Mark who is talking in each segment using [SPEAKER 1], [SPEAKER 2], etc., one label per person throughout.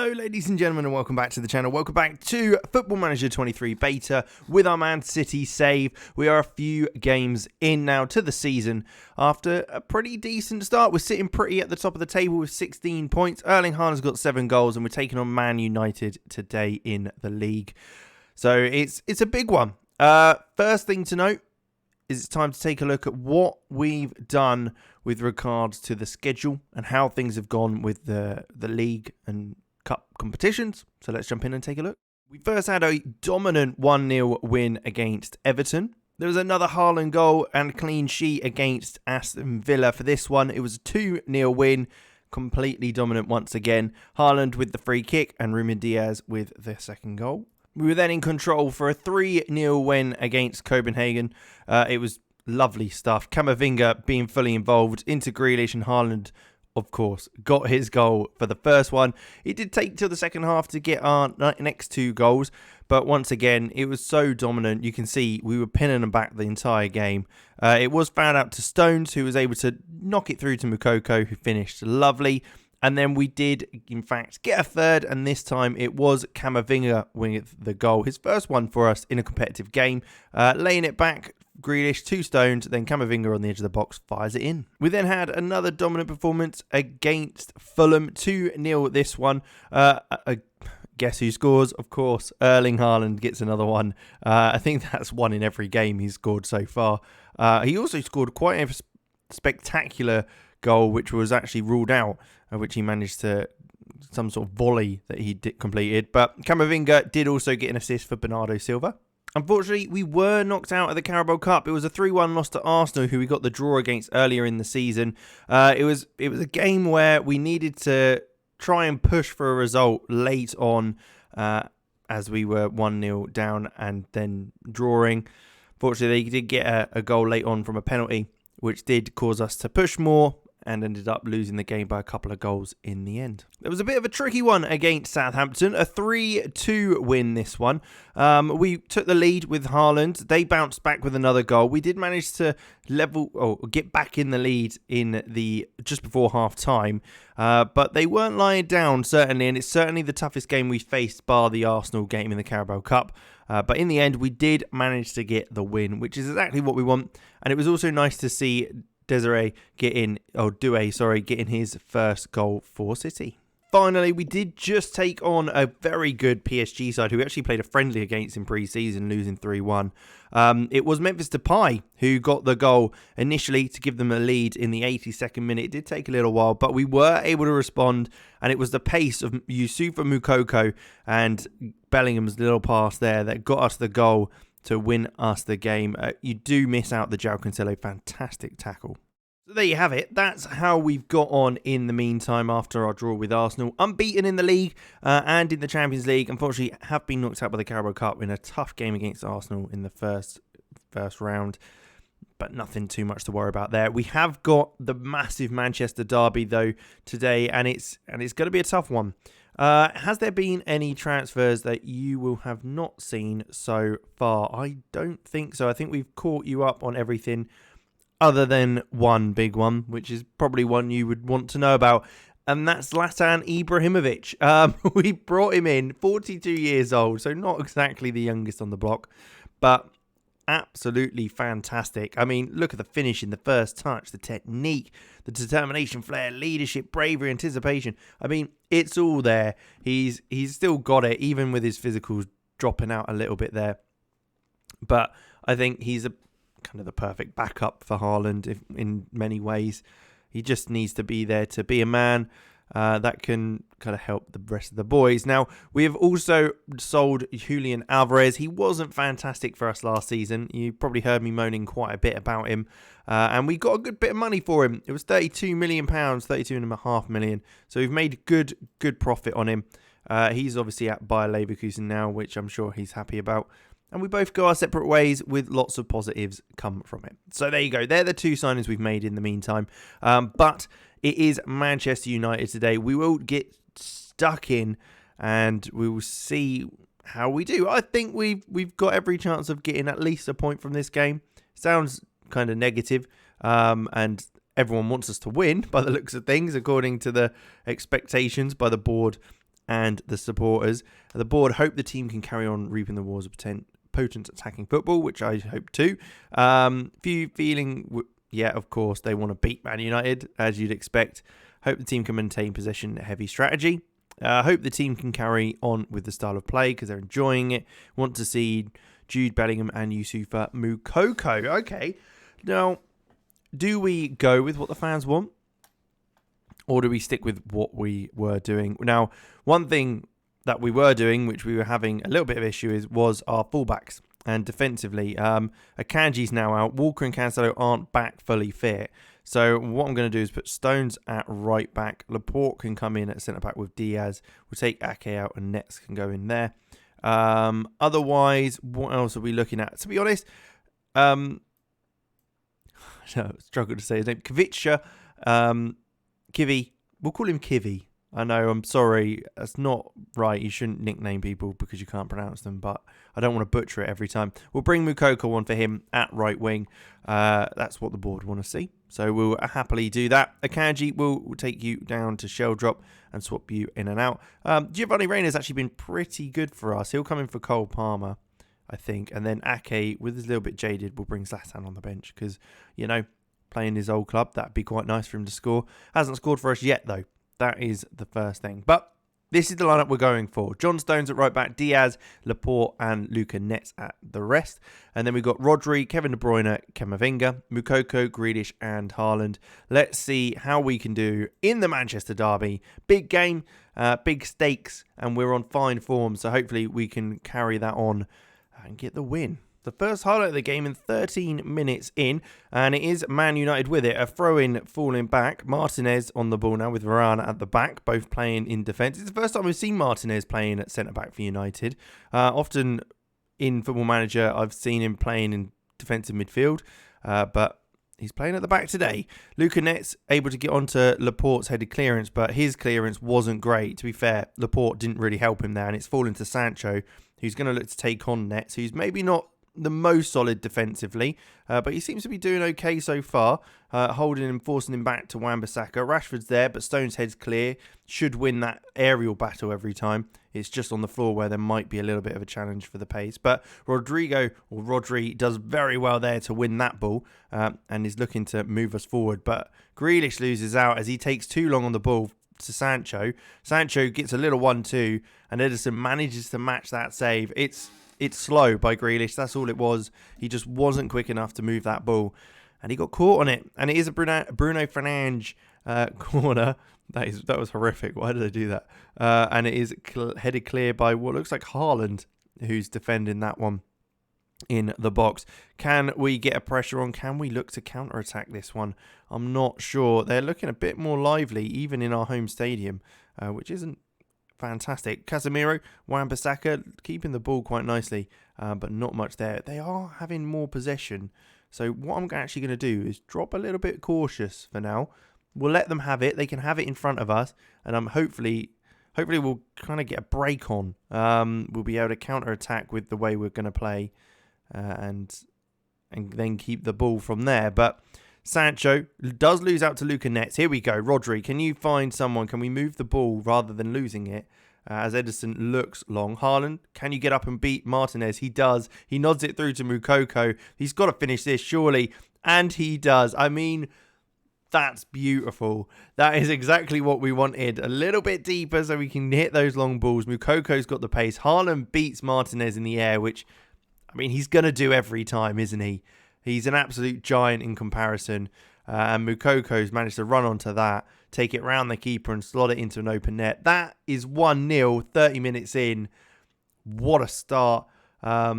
[SPEAKER 1] Hello ladies and gentlemen and welcome back to the channel. Welcome back to Football Manager 23 Beta with our Man City save. We are a few games in now to the season after a pretty decent start. We're sitting pretty at the top of the table with 16 points. Erling Haaland's got 7 goals and we're taking on Man United today in the league. So it's a big one. First thing to note is it's time to take a look at what we've done with regards to the schedule and how things have gone with the league and cup competitions. So let's jump in and take a look. We first had a dominant 1-0 win against Everton. There was another Haaland goal and clean sheet against Aston Villa. For this one, it was a 2-0 win. Completely dominant once again. Haaland with the free kick and Ruben Diaz with the second goal. We were then in control for a 3-0 win against Copenhagen. It was lovely stuff. Camavinga being fully involved into Grealish, and Haaland, of course, got his goal for the first one. It did take till the second half to get our next 2 goals, but once again, it was so dominant. You can see we were pinning them back the entire game. It was found out to Stones, who was able to knock it through to Moukoko, who finished lovely. And then we did, in fact, get a third, and this time it was Camavinga with the goal. His first one for us in a competitive game, laying it back. Grealish, 2 Stones, then Camavinga on the edge of the box fires it in. We then had another dominant performance against Fulham, 2-0 this one. Guess who scores? Of course, Erling Haaland gets another one. I think that's one in every game he's scored so far. He also scored quite a spectacular goal, which was actually ruled out, which he managed to, some sort of volley that he completed. But Camavinga did also get an assist for Bernardo Silva. Unfortunately, we were knocked out of the Carabao Cup. It was a 3-1 loss to Arsenal, who we got the draw against earlier in the season. It was a game where we needed to try and push for a result late on, as we were 1-0 down and then drawing. Fortunately, they did get a goal late on from a penalty, which did cause us to push more and ended up losing the game by a couple of goals in the end. There was a bit of a tricky one against Southampton, a 3-2 win this one. We took the lead with Haaland. They bounced back with another goal. We did manage to get back in the lead in just before half time, but they weren't lying down, certainly, and it's certainly the toughest game we faced bar the Arsenal game in the Carabao Cup. But in the end, we did manage to get the win, which is exactly what we want. And it was also nice to see Doué getting his first goal for City. Finally, we did just take on a very good PSG side who we actually played a friendly against in pre-season, losing 3-1. It was Memphis Depay who got the goal initially to give them a lead in the 82nd minute. It did take a little while, but we were able to respond, and it was the pace of Youssoufa Moukoko and Bellingham's little pass there that got us the goal to win us the game. You do miss out the João Cancelo fantastic tackle. So there you have it. That's how we've got on in the meantime after our draw with Arsenal. Unbeaten in the league and in the Champions League. Unfortunately, have been knocked out by the Carabao Cup in a tough game against Arsenal in the first round. But nothing too much to worry about there. We have got the massive Manchester derby though today, and it's going to be a tough one. Has there been any transfers that you will have not seen so far? I don't think so. I think we've caught you up on everything other than one big one, which is probably one you would want to know about, and that's Zlatan Ibrahimovic. We brought him in, 42 years old, so not exactly the youngest on the block, but absolutely fantastic. I mean, look at the finish in the first touch, the technique, the determination, flair, leadership, bravery, anticipation. I mean, it's all there. He's still got it, even with his physicals dropping out a little bit there. But I think he's kind of the perfect backup for Haaland in many ways. He just needs to be there to be a man that can kind of help the rest of the boys. Now, we have also sold Julian Alvarez. He wasn't fantastic for us last season. You probably heard me moaning quite a bit about him. And we got a good bit of money for him. It was £32 million, £32.5 million. So we've made good profit on him. He's obviously at Bayer Leverkusen now, which I'm sure he's happy about. And we both go our separate ways with lots of positives come from it. So there you go. They're the 2 signings we've made in the meantime. But it is Manchester United today. We will get stuck in and we will see how we do. I think we've got every chance of getting at least a point from this game. Sounds kind of negative. And everyone wants us to win by the looks of things, according to the expectations by the board and the supporters. The board hope the team can carry on reaping the rewards of potent attacking football, which I hope too. Few feeling, of course, they want to beat Man United, as you'd expect. Hope the team can maintain possession, heavy strategy. Hope the team can carry on with the style of play because they're enjoying it. Want to see Jude Bellingham and Yusufa Moukoko. Okay, now, do we go with what the fans want? Or do we stick with what we were doing? Now, one thing that we were doing, which we were having a little bit of issue was our fullbacks. And defensively, Akanji's now out. Walker and Cancelo aren't back fully fit. So what I'm going to do is put Stones at right back. Laporte can come in at centre back with Diaz. We'll take Ake out and Nets can go in there. Otherwise, what else are we looking at? To be honest, I struggle to say his name. Kvicha, Kivy. We'll call him Kivy. I know, I'm sorry. That's not right. You shouldn't nickname people because you can't pronounce them, but I don't want to butcher it every time. We'll bring Moukoko on for him at right wing. That's what the board want to see. So we'll happily do that. Akanji will take you down to shell drop and swap you in and out. Giovanni Reina's actually been pretty good for us. He'll come in for Cole Palmer, I think. And then Ake, with his little bit jaded, will bring Zlatan on the bench because, playing his old club, that'd be quite nice for him to score. Hasn't scored for us yet, though. That is the first thing. But this is the lineup we're going for. John Stones at right back, Diaz, Laporte, and Luca Nets at the rest. And then we've got Rodri, Kevin De Bruyne, Camavinga, Moukoko, Grealish, and Haaland. Let's see how we can do in the Manchester derby. Big game, big stakes, and we're on fine form. So hopefully we can carry that on and get the win. The first highlight of the game in 13 minutes in, and it is Man United with it. A throw-in falling back. Martinez on the ball now with Varane at the back, both playing in defence. It's the first time we've seen Martinez playing at centre-back for United. Often in Football Manager, I've seen him playing in defensive midfield, but he's playing at the back today. Luca Nets able to get onto Laporte's headed clearance, but his clearance wasn't great. To be fair, Laporte didn't really help him there, and it's fallen to Sancho, who's going to look to take on Nets, who's maybe not the most solid defensively, but he seems to be doing okay so far, holding him, forcing him back to Wan-Bissaka. Rashford's there, but Stone's head's clear. Should win that aerial battle every time. It's just on the floor where there might be a little bit of a challenge for the pace. But Rodri does very well there to win that ball and is looking to move us forward. But Grealish loses out as he takes too long on the ball to Sancho. Sancho gets a little 1-2 and Ederson manages to match that save. It's slow by Grealish. That's all it was. He just wasn't quick enough to move that ball. And he got caught on it. And it is a Bruno Fernandes corner. That was horrific. Why did I do that? And it is headed clear by what looks like Haaland, who's defending that one in the box. Can we get a pressure on? Can we look to counter-attack this one? I'm not sure. They're looking a bit more lively, even in our home stadium, which isn't fantastic. Casemiro, Wan-Bissaka keeping the ball quite nicely, but not much there. They are having more possession. So what I'm actually going to do is drop a little bit cautious for now. We'll let them have it. They can have it in front of us, and hopefully we'll kind of get a break on. We'll be able to counter-attack with the way we're going to play, and then keep the ball from there. But Sancho does lose out to Luca Nets. Here we go. Rodri, can you find someone? Can we move the ball rather than losing it? As Ederson looks long. Haaland, can you get up and beat Martinez? He does. He nods it through to Moukoko. He's got to finish this, surely. And he does. I mean, that's beautiful. That is exactly what we wanted. A little bit deeper so we can hit those long balls. Moukoko's got the pace. Haaland beats Martinez in the air, which, I mean, he's going to do every time, isn't he? He's an absolute giant in comparison. And Moukoko's managed to run onto that, take it round the keeper and slot it into an open net. That is 1-0, 30 minutes in. What a start. Or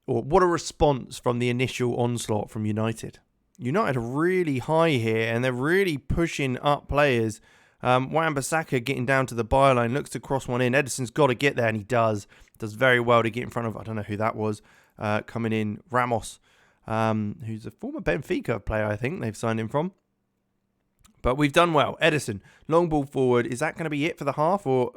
[SPEAKER 1] what a response from the initial onslaught from United. United are really high here and they're really pushing up players. Wan-Bissaka getting down to the byline, looks to cross one in. Ederson's got to get there and he does. Does very well to get in front of, I don't know who that was, coming in, Ramos. Who's a former Benfica player, I think they've signed him from. But we've done well. Ederson, long ball forward. Is that going to be it for the half? Or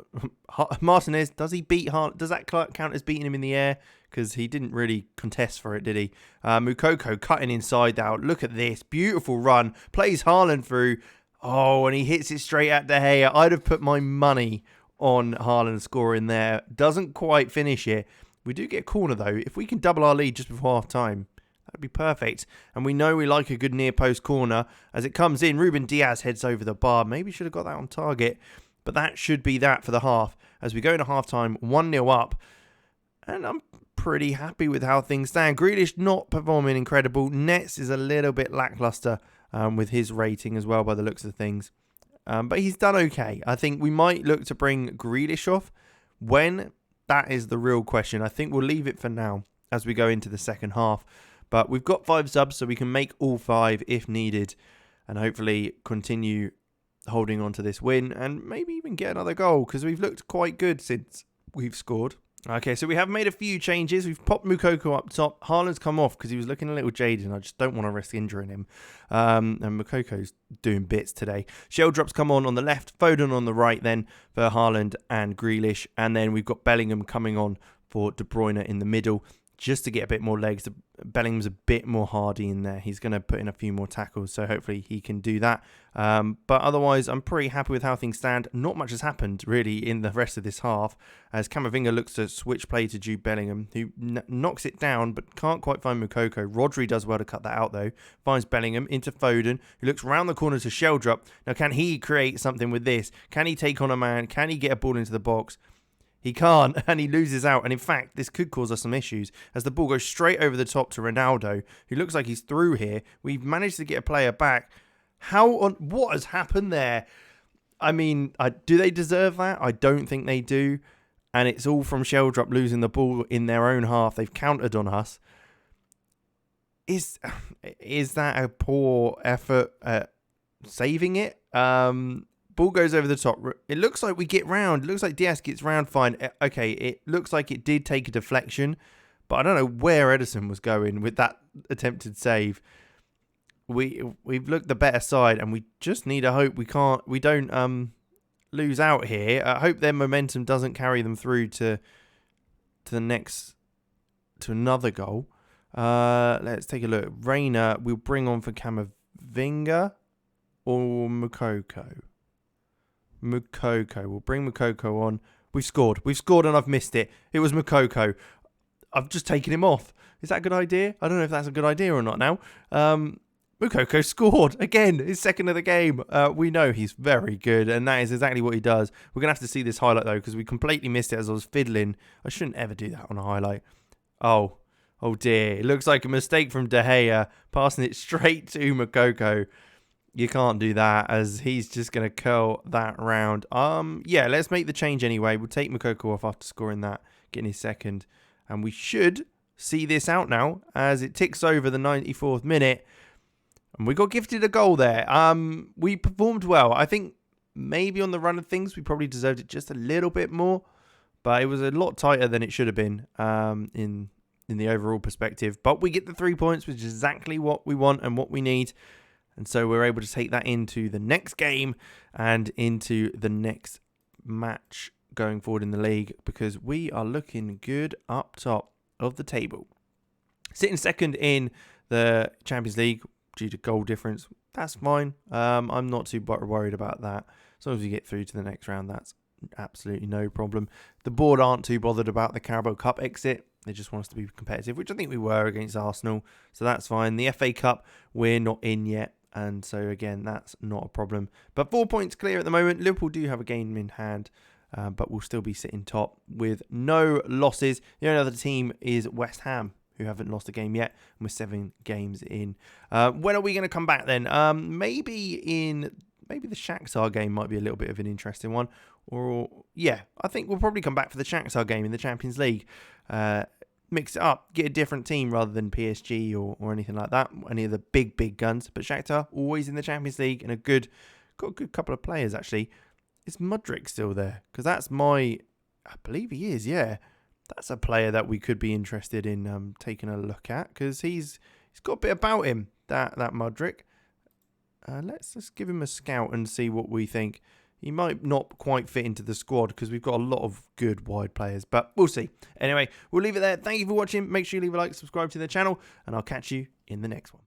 [SPEAKER 1] Martinez, does he beat Haaland? Does that count as beating him in the air? Because he didn't really contest for it, did he? Moukoko cutting inside out. Look at this. Beautiful run. Plays Haaland through. Oh, and he hits it straight at De Gea. I'd have put my money on Haaland scoring there. Doesn't quite finish it. We do get a corner though. If we can double our lead just before half time, that'd be perfect. And we know we like a good near post corner. As it comes in, Ruben Diaz heads over the bar. Maybe should have got that on target. But that should be that for the half. As we go into half time, 1-0 up. And I'm pretty happy with how things stand. Grealish not performing incredible. Nets is a little bit lackluster with his rating as well by the looks of things. But he's done okay. I think we might look to bring Grealish off. When? That is the real question. I think we'll leave it for now as we go into the second half. But we've got 5 subs, so we can make all 5 if needed. And hopefully continue holding on to this win. And maybe even get another goal, because we've looked quite good since we've scored. Okay, so we have made a few changes. We've popped Moukoko up top. Haaland's come off because he was looking a little jaded, and I just don't want to risk injuring him. And Moukoko's doing bits today. Sheldrop's come on the left, Foden on the right then for Haaland and Grealish. And then we've got Bellingham coming on for De Bruyne in the middle, just to get a bit more legs. Bellingham's a bit more hardy in there. He's going to put in a few more tackles, so hopefully he can do that. But otherwise, I'm pretty happy with how things stand. Not much has happened, really, in the rest of this half, as Camavinga looks to switch play to Jude Bellingham, who knocks it down, but can't quite find Moukoko. Rodri does well to cut that out, though. Finds Bellingham into Foden, who looks round the corner to Sheldrop. Now, can he create something with this? Can he take on a man? Can he get a ball into the box? He can't, and he loses out. And in fact, this could cause us some issues as the ball goes straight over the top to Ronaldo, who looks like he's through here. We've managed to get a player back. What has happened there? I mean, do they deserve that? I don't think they do. And it's all from Sheldrop losing the ball in their own half. They've countered on us. Is that a poor effort at saving it? Ball goes over the top. It looks like we get round. It looks like Diaz gets round fine. Okay, it looks like it did take a deflection, but I don't know where Edison was going with that attempted save. We've looked the better side, and we just need to hope we don't lose out here. I hope their momentum doesn't carry them through to another goal. Let's take a look. Reina we'll bring on for Camavinga or Moukoko. We'll bring Moukoko on. We've scored and I've missed it. It was Moukoko. I've just taken him off. Is that a good idea? I don't know if that's a good idea or not now. Moukoko scored again, his second of the game. We know he's very good, and that is exactly what he does. We're going to have to see this highlight though, because we completely missed it as I was fiddling. I shouldn't ever do that on a highlight. Oh dear. It looks like a mistake from De Gea, passing it straight to Moukoko. You can't do that, as he's just going to curl that round. Yeah, let's make the change anyway. We'll take Moukoko off after scoring that, getting his second. And we should see this out now, as it ticks over the 94th minute. And we got gifted a goal there. We performed well. I think maybe on the run of things, we probably deserved it just a little bit more. But it was a lot tighter than it should have been in the overall perspective. But we get the 3 points, which is exactly what we want and what we need. And so we're able to take that into the next game and into the next match going forward in the league, because we are looking good up top of the table. Sitting second in the Champions League due to goal difference. That's fine. I'm not too worried about that. As long as we get through to the next round, that's absolutely no problem. The board aren't too bothered about the Carabao Cup exit. They just want us to be competitive, which I think we were against Arsenal. So that's fine. The FA Cup, we're not in yet. And so, again, that's not a problem. But 4 points clear at the moment. Liverpool do have a game in hand, but we'll still be sitting top with no losses. The only other team is West Ham, who haven't lost a game yet, and we're 7 games in. When are we going to come back then? Maybe the Shakhtar game might be a little bit of an interesting one. Or, yeah, I think we'll probably come back for the Shakhtar game in the Champions League. Mix it up, get a different team rather than PSG or anything like that, any of the big guns. But Shakhtar always in the Champions League, and got a good couple of players actually. Is Mudryk still there? Because I believe he is. Yeah, that's a player that we could be interested in taking a look at, because he's got a bit about him, that Mudryk. Let's just give him a scout and see what we think. He might not quite fit into the squad because we've got a lot of good wide players, but we'll see. Anyway, we'll leave it there. Thank you for watching. Make sure you leave a like, subscribe to the channel, and I'll catch you in the next one.